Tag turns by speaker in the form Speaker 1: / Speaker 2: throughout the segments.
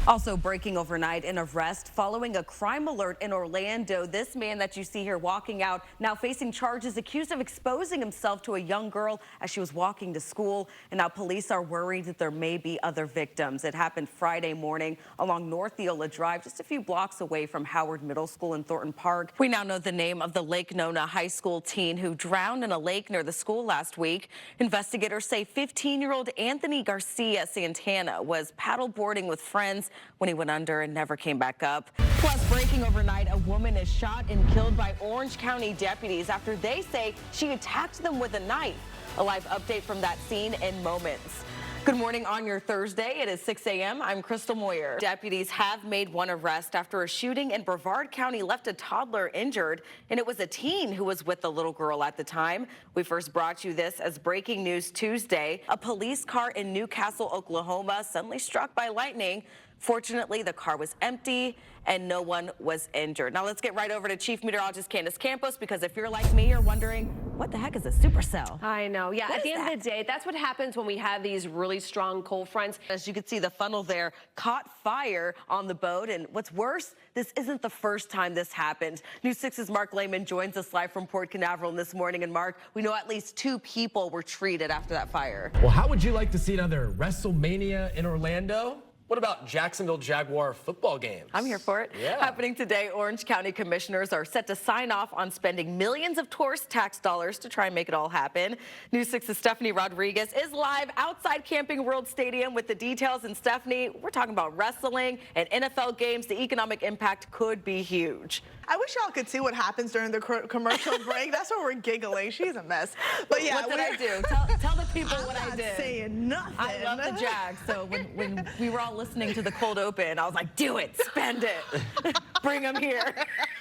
Speaker 1: Also breaking overnight, an arrest following a crime alert in Orlando. This man that you see here walking out now facing charges, accused of exposing himself to a young girl as she was walking to school. And now police are worried that there may be other victims. It happened Friday morning along North Eola Drive, just a few blocks away from Howard Middle School in Thornton Park. We now know the name of the Lake Nona high school teen who drowned in a lake near the school last week. Investigators say 15-year-old Anthony Garcia Santana was paddle boarding with friends when he went under and never came back up. Plus, breaking overnight, a woman is shot and killed by Orange County deputies after they say she attacked them with a knife. A live update from that scene in moments. Good morning on your Thursday. It is 6 a.m. I'm Crystal Moyer. Deputies have made one arrest after a shooting in Brevard County left a toddler injured, and it was a teen who was with the little girl at the time. We first brought you this as breaking news Tuesday. A police car in Newcastle, Oklahoma, suddenly struck by lightning. Fortunately, the car was empty and no one was injured. Now let's get right over to Chief Meteorologist Candace Campos, because if you're like me, you're wondering, what the heck is a supercell?
Speaker 2: I know. Yeah, at the end of the day, that's what happens when we have these really strong cold fronts.
Speaker 1: As you can see, the funnel there caught fire on the boat. And what's worse, this isn't the first time this happened. News 6's Mark Lehman joins us live from Port Canaveral this morning. And Mark, we know at least 2 people were treated after that fire.
Speaker 3: Well, how would you like to see another WrestleMania in Orlando? What about Jacksonville Jaguar football games?
Speaker 1: I'm here for it.
Speaker 3: Yeah.
Speaker 1: Happening today, Orange County commissioners are set to sign off on spending millions of tourist tax dollars to try and make it all happen. News 6's Stephanie Rodriguez is live outside Camping World Stadium with the details. And Stephanie, we're talking about wrestling and NFL games. The economic impact could be huge.
Speaker 4: I wish y'all could see what happens during the commercial break. That's why we're giggling. She's a mess. But yeah,
Speaker 1: what did I do? Tell the people what I did.
Speaker 4: I'm not saying nothing.
Speaker 1: I love the Jags. So when we were all listening to the cold open, I was like, do it, spend it, bring them here,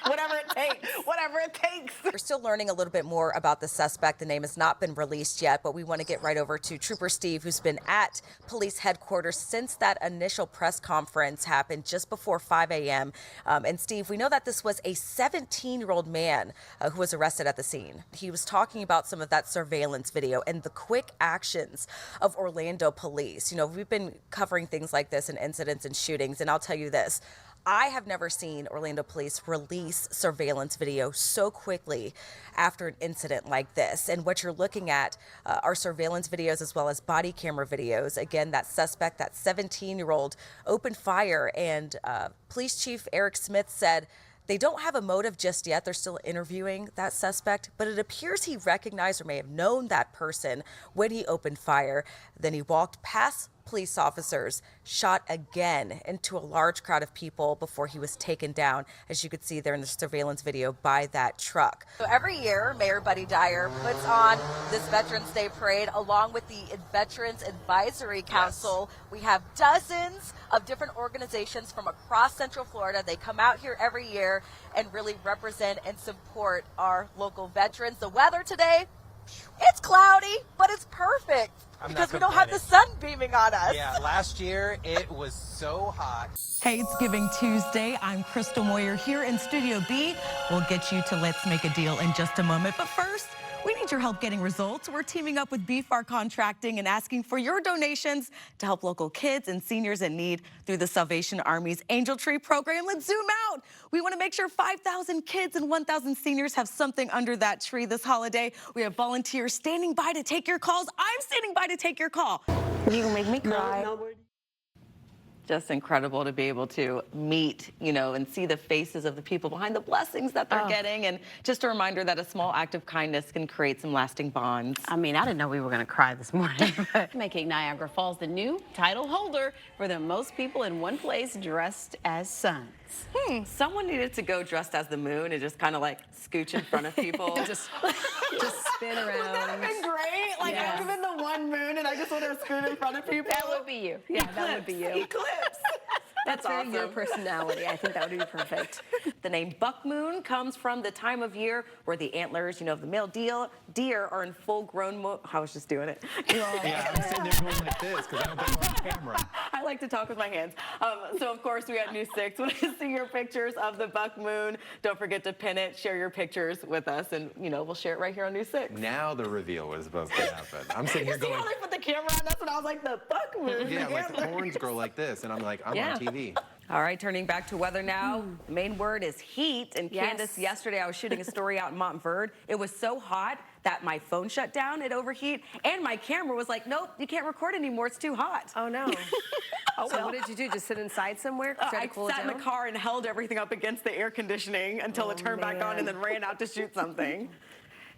Speaker 1: whatever it takes.
Speaker 4: Whatever it takes.
Speaker 1: We're still learning a little bit more about the suspect. The name has not been released yet, but we want to get right over to Trooper Steve, who's been at police headquarters since that initial press conference happened just before 5 a.m. And Steve, we know that this was a 17-year-old man who was arrested at the scene. He was talking about some of that surveillance video and the quick actions of Orlando police. You know, we've been covering things like this in incidents and shootings, and I'll tell you this. I have never seen Orlando police release surveillance video so quickly after an incident like this. And what you're looking at are surveillance videos as well as body camera videos. Again, that suspect, that 17-year-old, opened fire, and Police Chief Eric Smith said they don't have a motive just yet. They're still interviewing that suspect, but it appears he recognized or may have known that person when he opened fire. Then he walked past police officers, shot again into a large crowd of people before he was taken down, as you could see there in the surveillance video, by that truck. So every year, Mayor Buddy Dyer puts on this Veterans Day parade along with the Veterans Advisory Council. Yes. We have dozens of different organizations from across Central Florida. They come out here every year and really represent and support our local veterans. The weather today, it's cloudy, but it's perfect because we don't have the sun beaming on us.
Speaker 5: Yeah, last year it was so hot.
Speaker 1: Hey, it's Giving Tuesday. I'm Crystal Moyer here in Studio B. We'll get you to Let's Make a Deal in just a moment. But first, we need your help getting results. We're teaming up with BFAR Contracting and asking for your donations to help local kids and seniors in need through the Salvation Army's Angel Tree program. Let's zoom out. We want to make sure 5,000 kids and 1,000 seniors have something under that tree this holiday. We have volunteers standing by to take your calls. I'm standing by to take your call. You can make me cry. Just incredible to be able to meet, you know, and see the faces of the people behind the blessings that they're getting. And just a reminder that a small act of kindness can create some lasting bonds.
Speaker 6: I mean, I didn't know we were going to cry this morning. Making Niagara Falls the new title holder for the most people in one place dressed as suns.
Speaker 1: Someone needed to go dressed as the moon and just kind of like scooch in front of people.
Speaker 6: just spin around.
Speaker 1: Wouldn't that have been great? Like, I've given the one moon and I just want to scoot in front of people.
Speaker 6: That would be you. Yeah, that would be you.
Speaker 1: Eclipse.
Speaker 6: That's awesome. Your personality. I think that would be perfect.
Speaker 1: The name Buck Moon comes from the time of year where the antlers, you know, of the male deer are in full-grown I was just doing it.
Speaker 5: Yeah, I'm sitting there going like this because I don't think we're on camera.
Speaker 1: I like to talk with my hands. So, of course, we at News 6 want to see your pictures of the Buck Moon. Don't forget to pin it, share your pictures with us, and, you know, we'll share it right here on News 6.
Speaker 5: Now the reveal was supposed to happen. I'm sitting here
Speaker 1: You see
Speaker 5: going...
Speaker 1: how they put the camera on? That's when I was like, the Buck Moon.
Speaker 5: Yeah, like the horns grow like this, and I'm like, I'm on TV.
Speaker 1: All right, turning back to weather now. The main word is heat. And
Speaker 2: Yes.
Speaker 1: Candace, yesterday I was shooting a story out in Montverde. It was so hot that my phone shut down, it overheat, and my camera was like, nope, you can't record anymore, it's too hot.
Speaker 2: Oh, no. So what did you do? Just sit inside somewhere? Try to
Speaker 1: I
Speaker 2: cool it
Speaker 1: sat in
Speaker 2: down?
Speaker 1: the car and held everything up against the air conditioning until it turned back on and then ran out to shoot something.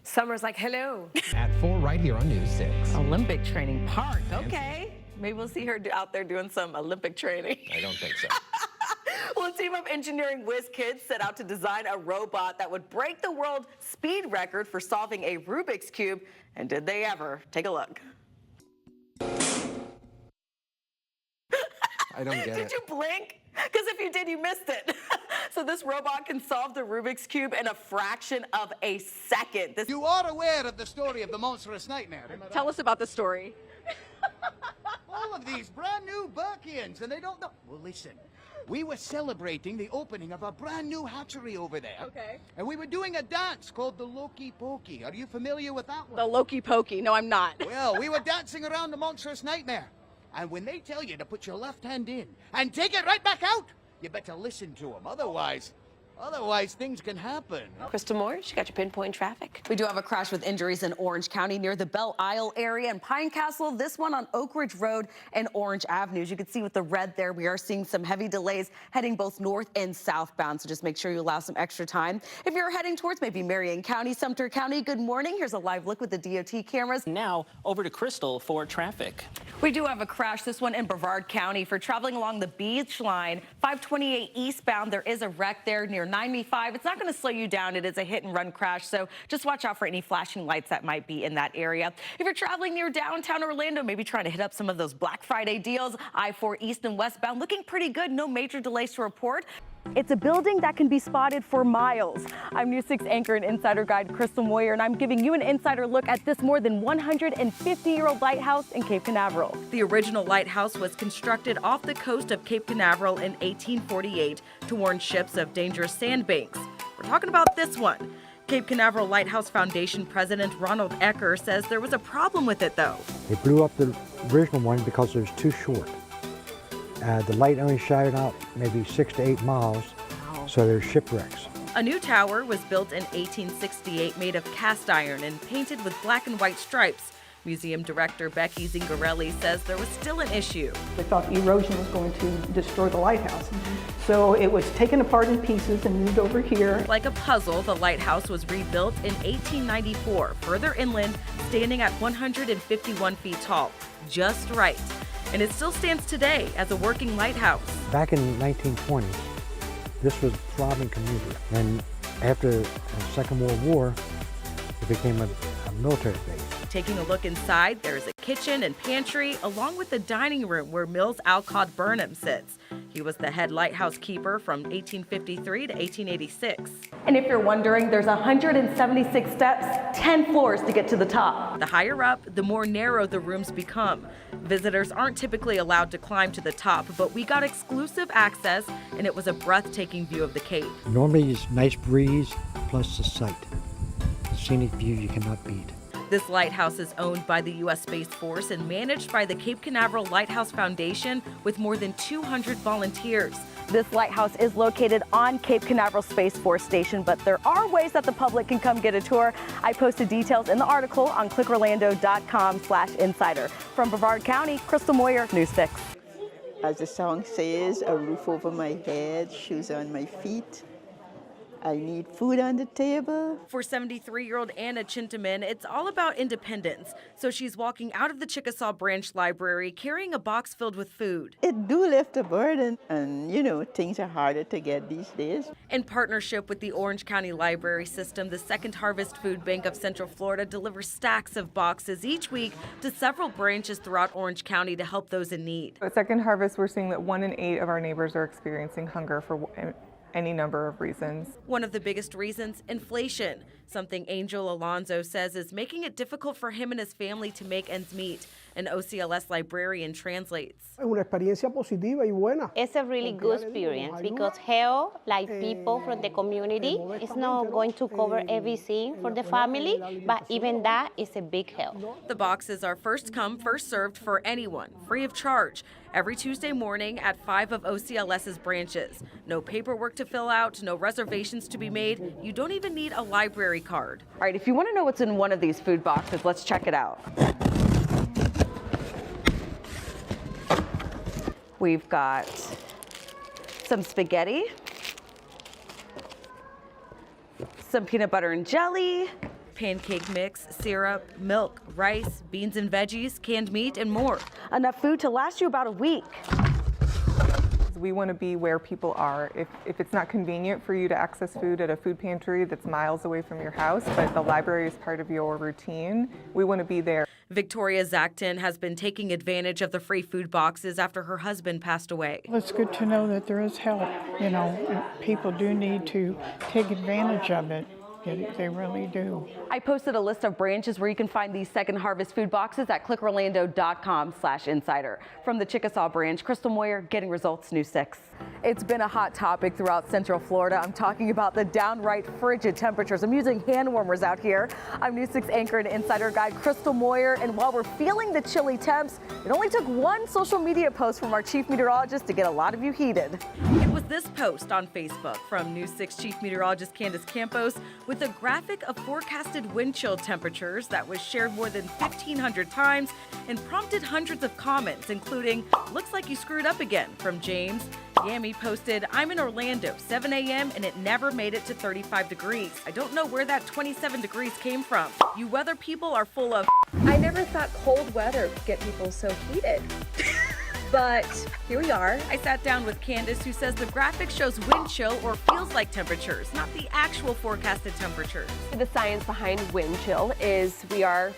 Speaker 2: Summer's like, hello.
Speaker 3: At 4 right here on News 6.
Speaker 1: Olympic training park, okay. Maybe we'll see her out there doing some Olympic training.
Speaker 3: I don't think so.
Speaker 1: Well, a team of engineering whiz kids set out to design a robot that would break the world speed record for solving a Rubik's Cube. And did they ever? Take a look.
Speaker 5: I don't get it.
Speaker 1: Did you blink? Because if you did, you missed it. So this robot can solve the Rubik's Cube in a fraction of a second.
Speaker 7: You are aware of the story of the monstrous nightmare.
Speaker 1: Tell us about the story.
Speaker 7: All of these brand new Burkians, and they don't know. Well, listen. We were celebrating the opening of a brand new hatchery over there.
Speaker 1: Okay.
Speaker 7: And we were doing a dance called the Loki Pokey. Are you familiar with that one?
Speaker 1: The Loki Pokey. No, I'm not.
Speaker 7: Well, we were dancing around the monstrous nightmare. And when they tell you to put your left hand in and take it right back out, you better listen to them. Otherwise things can happen.
Speaker 2: Crystal Moyer, she got your pinpoint traffic.
Speaker 1: We do have a crash with injuries in Orange County near the Belle Isle area and Pine Castle. This one on Oak Ridge Road and Orange Avenue. As you can see with the red there, we are seeing some heavy delays heading both north and southbound. So just make sure you allow some extra time. If you're heading towards maybe Marion County, Sumter County, good morning. Here's a live look with the DOT cameras.
Speaker 8: Now over to Crystal for traffic.
Speaker 1: We do have a crash, this one in Brevard County. For traveling along the beach line, 528 eastbound, there is a wreck there near 95. It's not going to slow you down. It is a hit and run crash, so just watch out for any flashing lights that might be in that area. If you're traveling near downtown Orlando, maybe trying to hit up some of those Black Friday deals, I-4 east and westbound, looking pretty good. No major delays to report. It's a building that can be spotted for miles. I'm News 6 anchor and insider guide Crystal Moyer, and I'm giving you an insider look at this more than 150-year-old lighthouse in Cape Canaveral. The original lighthouse was constructed off the coast of Cape Canaveral in 1848 to warn ships of dangerous sandbanks. We're talking about this one. Cape Canaveral Lighthouse Foundation President Ronald Ecker says there was a problem with it, though.
Speaker 9: They blew up the original one because it was too short. The light only shot out maybe 6 to 8 miles, so there's shipwrecks.
Speaker 1: A new tower was built in 1868 made of cast iron and painted with black and white stripes. Museum director Becky Zingarelli says there was still an issue.
Speaker 10: They thought erosion was going to destroy the lighthouse. So it was taken apart in pieces and moved over here.
Speaker 1: Like a puzzle, the lighthouse was rebuilt in 1894, further inland, standing at 151 feet tall. Just right. And it still stands today as a working lighthouse.
Speaker 9: Back in the 1920s, this was a thriving community. And after the Second World War, it became a military base.
Speaker 1: Taking a look inside, there's a kitchen and pantry, along with the dining room where Mills Alcott Burnham sits. He was the head lighthouse keeper from 1853 to 1886. And if you're wondering, there's 176 steps, 10 floors to get to the top. The higher up, the more narrow the rooms become. Visitors aren't typically allowed to climb to the top, but we got exclusive access, and it was a breathtaking view of the Cape.
Speaker 9: Normally it's nice breeze plus the sight. The scenic view you cannot beat.
Speaker 1: This lighthouse is owned by the U.S. Space Force and managed by the Cape Canaveral Lighthouse Foundation with more than 200 volunteers. This lighthouse is located on Cape Canaveral Space Force Station, but there are ways that the public can come get a tour. I posted details in the article on clickorlando.com/insider. From Brevard County, Crystal Moyer, News 6.
Speaker 11: As the song says, a roof over my head, shoes on my feet. I need food on the table.
Speaker 1: For 73-year-old Anna Chintaman, it's all about independence. So she's walking out of the Chickasaw Branch Library carrying a box filled with food.
Speaker 11: It do lift a burden, and you know, things are harder to get these days.
Speaker 1: In partnership with the Orange County Library System, the Second Harvest Food Bank of Central Florida delivers stacks of boxes each week to several branches throughout Orange County to help those in need.
Speaker 12: At Second Harvest, we're seeing that 1 in 8 of our neighbors are experiencing hunger for any number of reasons.
Speaker 1: One of the biggest reasons, inflation. Something Angel Alonzo says is making it difficult for him and his family to make ends meet. An OCLS librarian translates.
Speaker 13: Una experiencia positiva y buena.
Speaker 14: It's a really good experience because help like people from the community. It's not going to cover everything for the family, but even that is a big help.
Speaker 1: The boxes are first come, first served for anyone, free of charge, every Tuesday morning at 5 of OCLS's branches. No paperwork to fill out, no reservations to be made. You don't even need a library card.
Speaker 15: All right, if you want to know what's in one of these food boxes, let's check it out. We've got some spaghetti, some peanut butter and jelly,
Speaker 1: pancake mix, syrup, milk, rice, beans and veggies, canned meat, and more.
Speaker 15: Enough food to last you about a week.
Speaker 12: We want to be where people are. If it's not convenient for you to access food at a food pantry that's miles away from your house, but the library is part of your routine, we want to be there.
Speaker 1: Victoria Zacton has been taking advantage of the free food boxes after her husband passed away.
Speaker 10: Well, it's good to know that there is help. You know, people do need to take advantage of it. They really do.
Speaker 15: I posted a list of branches where you can find these Second Harvest food boxes at clickorlando.com/insider. From the Chickasaw branch, Crystal Moyer, Getting Results, News 6. It's been a hot topic throughout Central Florida. I'm talking about the downright frigid temperatures. I'm using hand warmers out here. I'm News 6 anchor and insider guide Crystal Moyer, and while we're feeling the chilly temps, it only took one social media post from our chief meteorologist to get a lot of you heated.
Speaker 1: It was this post on Facebook from News 6 chief meteorologist Candace Campos with a graphic of forecasted wind chill temperatures that was shared more than 1,500 times and prompted hundreds of comments, including, "Looks like you screwed up again," from James. Yami posted, "I'm in Orlando, 7 a.m. and it never made it to 35 degrees. I don't know where that 27 degrees came from. You weather people are full of..."
Speaker 16: I never thought cold weather could get people so heated. But here we are.
Speaker 1: I sat down with Candace, who says the graphic shows wind chill or feels like temperatures, not the actual forecasted temperatures.
Speaker 2: The science behind wind chill is we are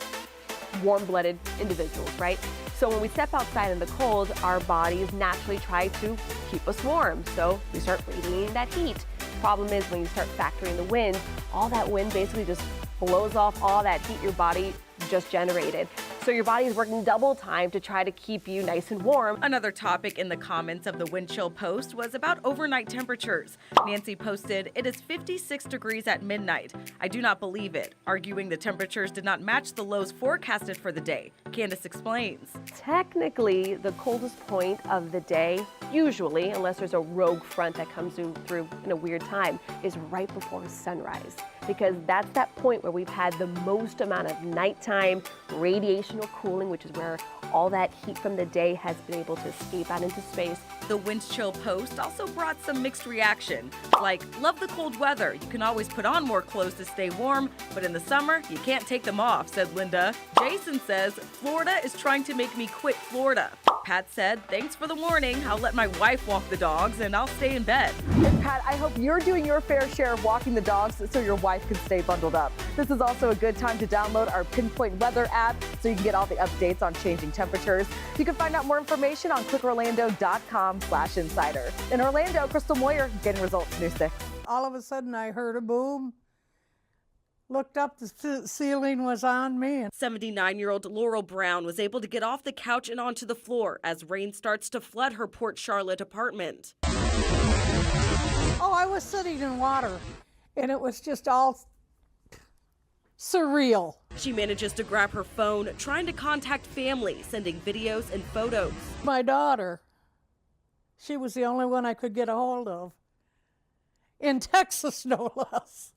Speaker 2: warm-blooded individuals, right? So when we step outside in the cold, our bodies naturally try to keep us warm. So we start radiating that heat. Problem is when you start factoring the wind, all that wind basically just blows off all that heat your body just generated. So your body is working double time to try to keep you nice and warm.
Speaker 1: Another topic in the comments of the wind chill post was about overnight temperatures. Nancy posted, "It is 56 degrees at midnight. I do not believe it," arguing the temperatures did not match the lows forecasted for the day. Candace explains.
Speaker 2: Technically, the coldest point of the day, usually, unless there's a rogue front that comes through in a weird time, is right before sunrise. Because that's that point where we've had the most amount of nighttime radiational cooling, which is where all that heat from the day has been able to escape out into space.
Speaker 1: The wind chill post also brought some mixed reaction, like, "Love the cold weather. You can always put on more clothes to stay warm, but in the summer, you can't take them off," said Linda. Jason says, "Florida is trying to make me quit Florida." Pat said, "Thanks for the warning. I'll let my wife walk the dogs and I'll stay in bed."
Speaker 15: And Pat, I hope you're doing your fair share of walking the dogs so your wife can stay bundled up. This is also a good time to download our Pinpoint Weather app so you can get all the updates on changing temperatures. You can find out more information on clickorlando.com/insider. In Orlando, Crystal Moyer, Getting Results, News 6.
Speaker 10: All of a sudden I heard a boom. Looked up, the ceiling was on me.
Speaker 1: 79-year-old Laurel Brown was able to get off the couch and onto the floor as rain starts to flood her Port Charlotte apartment.
Speaker 10: Oh, I was sitting in water, and it was just all surreal.
Speaker 1: She manages to grab her phone, trying to contact family, sending videos and photos.
Speaker 10: My daughter, she was the only one I could get a hold of. In Texas, no less.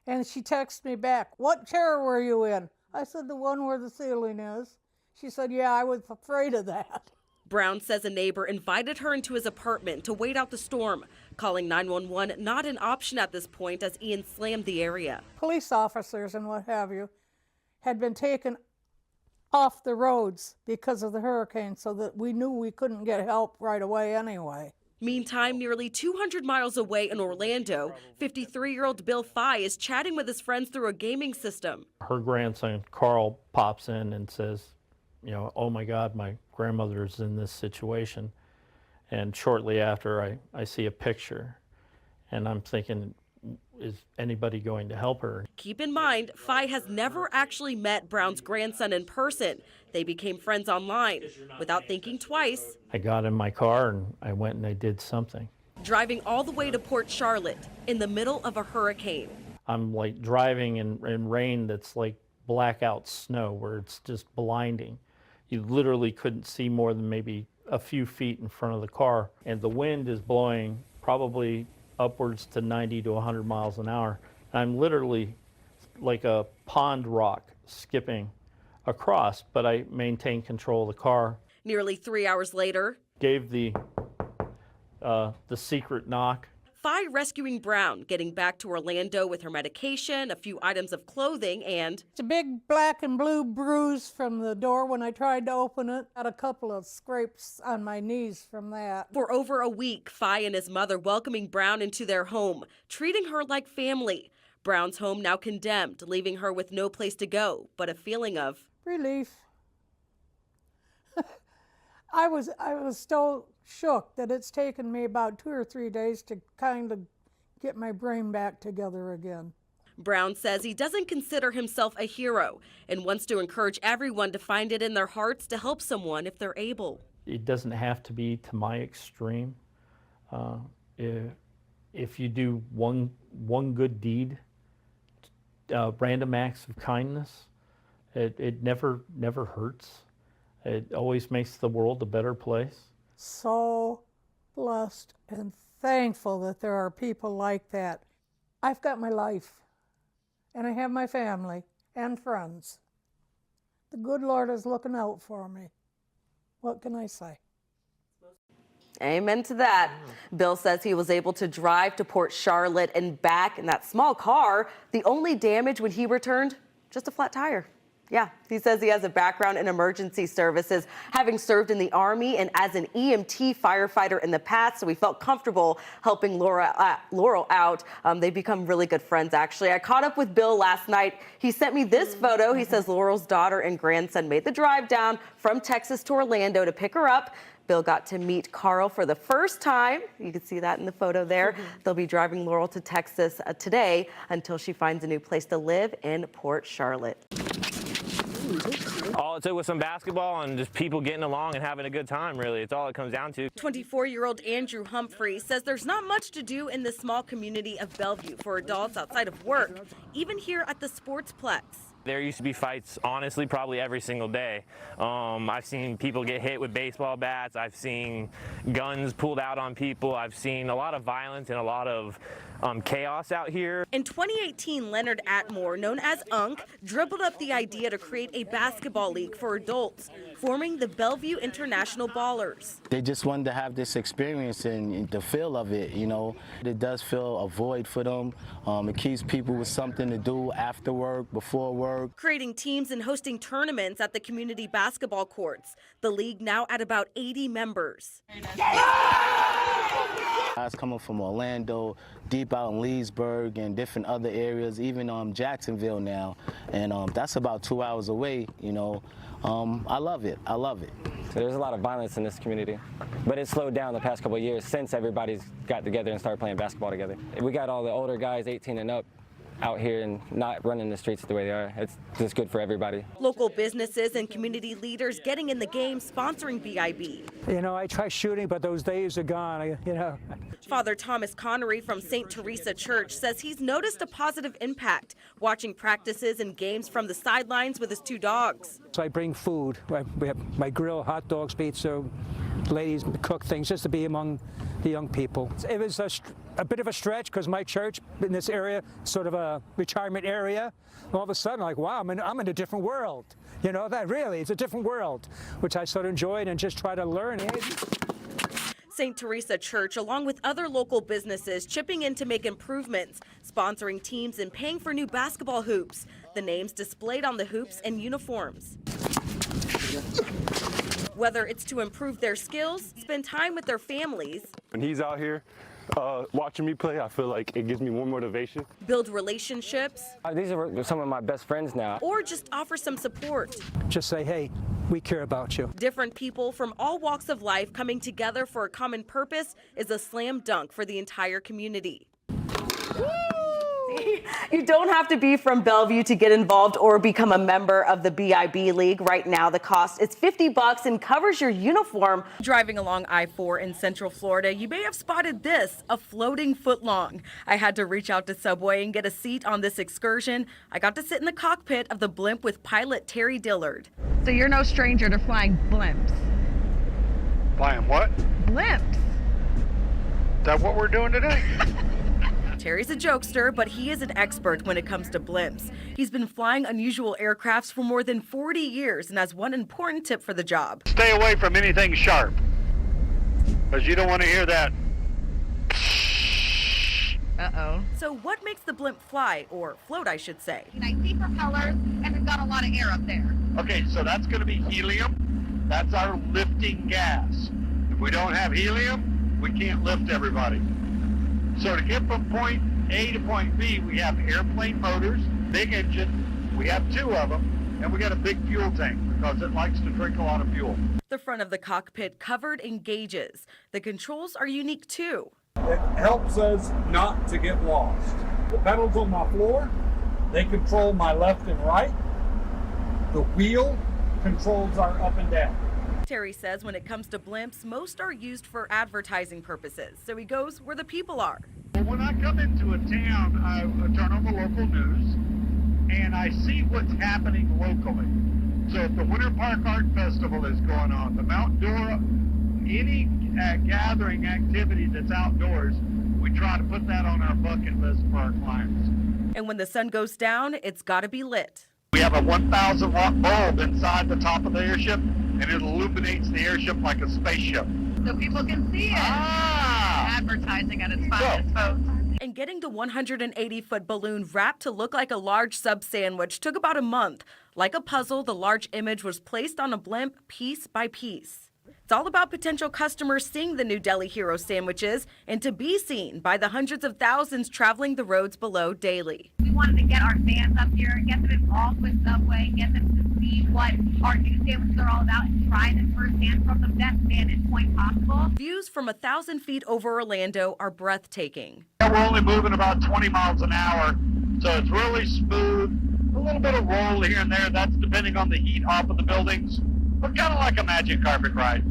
Speaker 10: And she texted me back, "What chair were you in?" I said, "The one where the ceiling is." She said, "Yeah, I was afraid of that."
Speaker 1: Brown says a neighbor invited her into his apartment to wait out the storm. Calling 911 not an option at this point as Ian slammed the area.
Speaker 10: Police officers and what have you had been taken off the roads because of the hurricane, so that we knew we couldn't get help right away anyway.
Speaker 1: Meantime, nearly 200 miles away in Orlando, 53-year-old Bill Fye is chatting with his friends through a gaming system.
Speaker 17: Her grandson, Carl, pops in and says, "Oh my God, my grandmother's in this situation." And shortly after, I see a picture, and I'm thinking, is anybody going to help her?
Speaker 1: Keep in mind, Phi has never actually met Brown's grandson in person. They became friends online. Without thinking twice,
Speaker 17: I got in my car and I went and I did something.
Speaker 1: driving all the way to Port Charlotte in the middle of a hurricane.
Speaker 17: I'm like driving in rain that's like blackout snow where it's just blinding. You literally couldn't see more than maybe a few feet in front of the car, and the wind is blowing probably upwards to 90 to 100 miles an hour. I'm literally like a pond rock skipping across, but I maintained control of the car.
Speaker 1: Nearly 3 hours later,
Speaker 17: Gave the secret knock.
Speaker 1: Phi rescuing Brown, getting back to Orlando with her medication, a few items of clothing, and
Speaker 10: It's a big black and blue bruise from the door when I tried to open it. Got a couple of scrapes on my knees from that.
Speaker 1: for over a week, Phi and his mother welcoming Brown into their home, treating her like family. Brown's home now condemned, leaving her with no place to go, but a feeling of
Speaker 10: Relief. I was so shook that it's taken me about 2 or 3 days to kind of get my brain back together again.
Speaker 1: Brown says he doesn't consider himself a hero and wants to encourage everyone to find it in their hearts to help someone if they're able.
Speaker 17: It doesn't have to be to my extreme. If you do one good deed, random acts of kindness, it never hurts. It always makes the world a better place.
Speaker 10: So blessed and thankful that there are people like that. I've got my life, and I have my family and friends. The good Lord is looking out for me. What can I say?
Speaker 1: Amen to that. Bill says he was able to drive to Port Charlotte and back in that small car. The only damage when he returned, just a flat tire. Yeah, he says he has a background in emergency services, having served in the Army and as an EMT firefighter in the past, so he felt comfortable helping Laurel out. They've become really good friends, actually. I caught up with Bill last night. He sent me this photo. He says Laurel's daughter and grandson made the drive down from Texas to Orlando to pick her up. Bill got to meet Carl for the first time. You can see that in the photo there. They'll be driving Laurel to Texas today until she finds a new place to live in Port Charlotte.
Speaker 18: All it took was some basketball and just people getting along and having a good time, really. It's all it comes down to.
Speaker 1: 24-year-old Andrew Humphrey says there's not much to do in the small community of Bellevue for adults outside of work, even here at the Sportsplex.
Speaker 18: There used to be fights, honestly, probably every single day. I've seen people get hit with baseball bats. I've seen guns pulled out on people. I've seen a lot of violence and a lot of chaos out here.
Speaker 1: In 2018, Leonard Atmore, known as Unk, dribbled up the idea to create a basketball league for adults, forming the Bellevue International Ballers.
Speaker 19: They just wanted to have this experience and the feel of it, you know. It does fill a void for them. It keeps people with something to do after work, before work.
Speaker 1: Creating teams and hosting tournaments at the community basketball courts. The league now at about 80 members.
Speaker 19: Guys coming from Orlando, deep out in Leesburg and different other areas, even Jacksonville now. And that's about 2 hours away, you know. I love it. I love it.
Speaker 20: There's a lot of violence in this community, but it's slowed down the past couple of years since everybody's got together and started playing basketball together. We got all the older guys, 18 and up, out here and not running the streets the way they are. It's just good for everybody.
Speaker 1: Local businesses and community leaders getting in the game, sponsoring BIB.
Speaker 21: You know, I try shooting, but those days are gone, you know.
Speaker 1: Father Thomas Connery from St. Teresa Church says he's noticed a positive impact watching practices and games from the sidelines with his 2 dogs.
Speaker 21: So I bring food. We have my grill, hot dogs, pizza, ladies cook things just to be among the young people. It was a bit of a stretch because my church in this area, sort of a retirement area, all of a sudden like, wow, I'm in a different world. You know, that really, it's a different world, which I sort of enjoyed and just try to learn.
Speaker 1: St. Teresa Church, along with other local businesses, chipping in to make improvements, sponsoring teams and paying for new basketball hoops. The names displayed on the hoops and uniforms. Whether it's to improve their skills, spend time with their families.
Speaker 22: When he's out here watching me play, I feel like it gives me more motivation.
Speaker 1: Build relationships.
Speaker 20: These are some of my best friends now.
Speaker 1: Or just offer some support.
Speaker 21: Just say, hey, we care about you.
Speaker 1: Different people from all walks of life coming together for a common purpose is a slam dunk for the entire community.
Speaker 21: Woo!
Speaker 15: You don't have to be from Bellevue to get involved or become a member of the BIB League. Right now, the cost is $50 and covers your uniform.
Speaker 1: Driving along I-4 in Central Florida, you may have spotted this, a floating footlong. I had to reach out to Subway and get a seat on this excursion. I got to sit in the cockpit of the blimp with pilot Terry Dillard.
Speaker 4: So you're no stranger to flying blimps.
Speaker 6: Flying what?
Speaker 4: Blimps.
Speaker 6: Is that what we're doing today?
Speaker 1: Terry's a jokester, but he is an expert when it comes to blimps. He's been flying unusual aircrafts for more than 40 years and has one important tip for the job.
Speaker 6: Stay away from anything sharp, because you don't want to hear that.
Speaker 4: Uh-oh.
Speaker 1: So what makes the blimp fly, or float, I should say?
Speaker 4: I see propellers, and we've got a lot of air up there.
Speaker 6: Okay, so that's going to be helium. That's our lifting gas. If we don't have helium, we can't lift everybody. So to get from point A to point B, we have airplane motors, big engine, we have 2 of them, and we got a big fuel tank because it likes to drink a lot of fuel.
Speaker 1: The front of the cockpit covered in gauges. The controls are unique too.
Speaker 23: It helps us not to get lost. The pedals on my floor, they control my left and right. The wheel controls our up and down.
Speaker 1: Terry says when it comes to blimps, most are used for advertising purposes, so he goes where the people are.
Speaker 6: Well, when I come into a town, I turn on the local news, and I see what's happening locally. So if the Winter Park Art Festival is going on, the Mount Dora, any gathering activity that's outdoors, we try to put that on our bucket list for our clients.
Speaker 1: And when the sun goes down, it's got to be lit.
Speaker 6: We have a 1,000 watt bulb inside the top of the airship, and it illuminates the airship like a spaceship.
Speaker 4: So people can see it. Advertising at its finest, folks.
Speaker 1: And getting the 180-foot balloon wrapped to look like a large sub sandwich took about a month. Like a puzzle, the large image was placed on a blimp piece by piece. It's all about potential customers seeing the new Deli Hero sandwiches and to be seen by the hundreds of thousands traveling the roads below daily.
Speaker 4: We wanted to get our fans up here, get them involved with Subway, get them to see what our new sandwiches are all about and try them firsthand from the best vantage point possible.
Speaker 1: Views from 1,000 feet over Orlando are breathtaking.
Speaker 6: We're only moving about 20 miles an hour, so it's really smooth. A little bit of roll here and there, that's depending on the heat off of the buildings, but kind of like a magic carpet ride.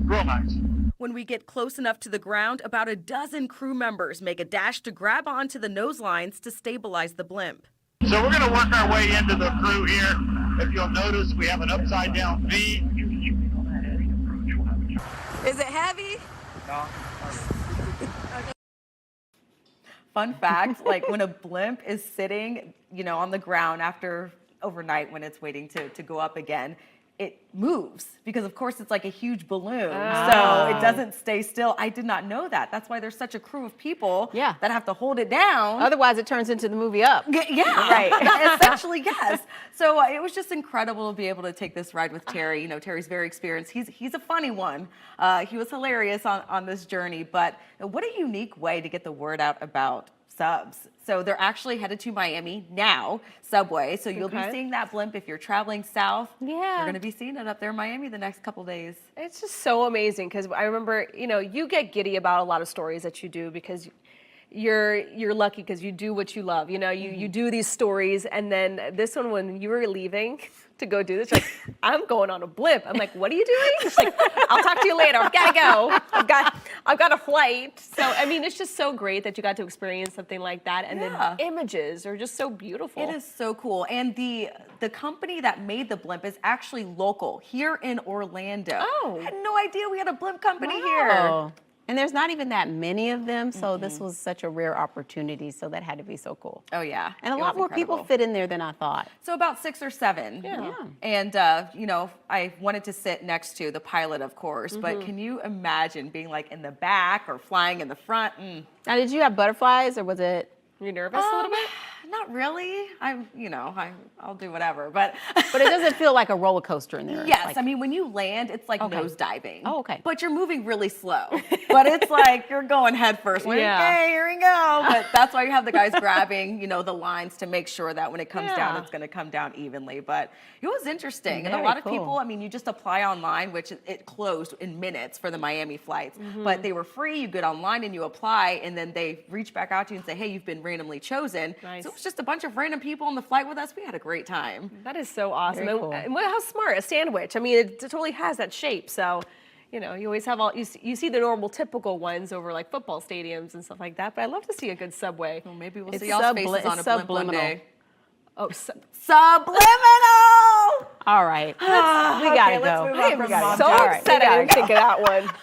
Speaker 6: Real nice.
Speaker 1: When we get close enough to the ground, about a dozen crew members make a dash to grab onto the nose lines to stabilize the blimp.
Speaker 6: So we're going to work our way into the crew here. If you'll notice, we have an upside down V.
Speaker 1: Is it heavy?
Speaker 6: No.
Speaker 1: Fun fact, like when a blimp is sitting, on the ground after overnight when it's waiting to go up again, it moves because of course it's like a huge balloon. So it doesn't stay still. I did not know that. That's why there's such a crew of people that have to hold it down.
Speaker 2: Otherwise it turns into the movie Up.
Speaker 1: Yeah, right. Essentially, yes. So it was just incredible to be able to take this ride with Terry. Terry's very experienced. He's a funny one. He was hilarious on this journey, but what a unique way to get the word out about subs. So they're actually headed to Miami now, Subway. So you'll be seeing that blimp if you're traveling south.
Speaker 2: Yeah.
Speaker 1: You're going to be seeing it up there in Miami the next couple days.
Speaker 2: It's just so amazing because I remember, you get giddy about a lot of stories that you do because you're lucky because you do what you love. You do these stories, and then this one when you were leaving to go do this, you're like, I'm going on a blimp. I'm like, what are you doing? She's like, I'll talk to you later. I've got to go. I've got a flight. So I mean, it's just so great that you got to experience something like that, and the images are just so beautiful.
Speaker 1: It is so cool, and the company that made the blimp is actually local here in Orlando.
Speaker 2: Oh,
Speaker 1: I had no idea we had a blimp company here.
Speaker 24: And there's not even that many of them, so this was such a rare opportunity, so that had to be so cool.
Speaker 1: Oh, yeah.
Speaker 24: And a lot more people fit in there than I thought.
Speaker 1: So about 6 or 7.
Speaker 24: Yeah.
Speaker 1: And, I wanted to sit next to the pilot, of course, but can you imagine being like in the back or flying in the front?
Speaker 2: Now, did you have butterflies or was it, were you nervous a little bit?
Speaker 3: Not really. I'll do whatever, but
Speaker 24: But it doesn't feel like a roller coaster in there.
Speaker 3: yes, I mean when you land, it's like nose diving.
Speaker 24: Oh, okay.
Speaker 3: But you're moving really slow. But it's like you're going head first. Like,
Speaker 24: Yeah.
Speaker 3: okay, here we go. But that's why you have the guys grabbing, the lines to make sure that when it comes down, it's going to come down evenly. But it was interesting, and a
Speaker 24: Very
Speaker 3: lot of
Speaker 24: cool.
Speaker 3: people. I mean, you just apply online, which it closed in minutes for the Miami flights, but they were free. You get online and you apply, and then they reach back out to you and say, "Hey, you've been randomly chosen."
Speaker 2: Nice.
Speaker 3: So it was just a bunch of random people on the flight with us. We had a great time.
Speaker 2: That is so awesome.
Speaker 24: Very cool.
Speaker 2: And how smart, a sandwich. I mean, it totally has that shape. So, you always have you see the normal typical ones over like football stadiums and stuff like that. But I love to see a good Subway.
Speaker 3: Well, maybe we'll
Speaker 24: It's
Speaker 3: see y'all's faces
Speaker 24: it's
Speaker 3: on a blimp one
Speaker 24: subliminal.
Speaker 3: day.
Speaker 2: Oh,
Speaker 3: Subliminal!
Speaker 24: All right. We
Speaker 3: Okay,
Speaker 24: gotta
Speaker 3: let's
Speaker 24: go.
Speaker 3: move on
Speaker 2: I am
Speaker 3: from Mom
Speaker 2: so
Speaker 3: Jones.
Speaker 2: upset I didn't think of that one.